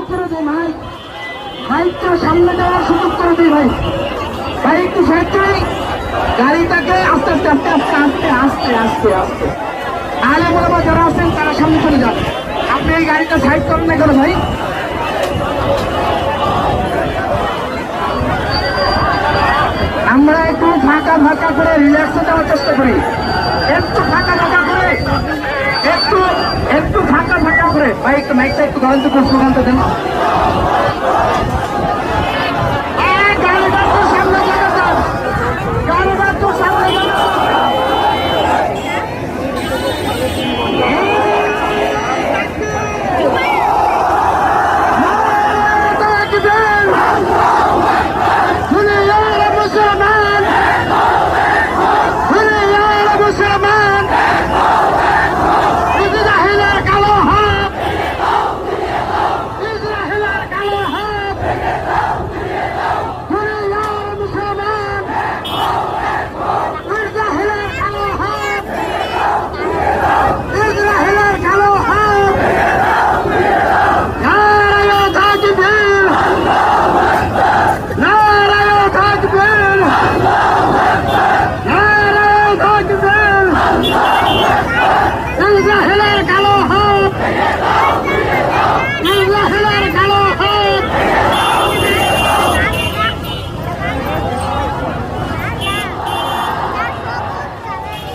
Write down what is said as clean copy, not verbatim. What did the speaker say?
সুযোগ করে দেয় ভাই, বাইকটা সামনে যাওয়ার সুযোগ করে দেয় ভাই। ভাই একটু সাইড করি গাড়িটাকে, আস্তে আস্তে আস্তে আস্তে আস্তে আস্তে আস্তে আস্তে আলে বলবো যারা আছেন তারা সামনে চলে যান। আপনি এই গাড়িটা সাইড করেন না কেন ভাই? আমরা একটু ফাঁকা ফাঁকা করে রিল্যাক্সে যাওয়ার চেষ্টা করি, একটু ফাঁকা ফাঁকা করে, একটু একটু ফাঁকা ফাঁকা করে। ভাই একটু মাইকটা একটু ধরেন তো, স্লোগানটা দেন।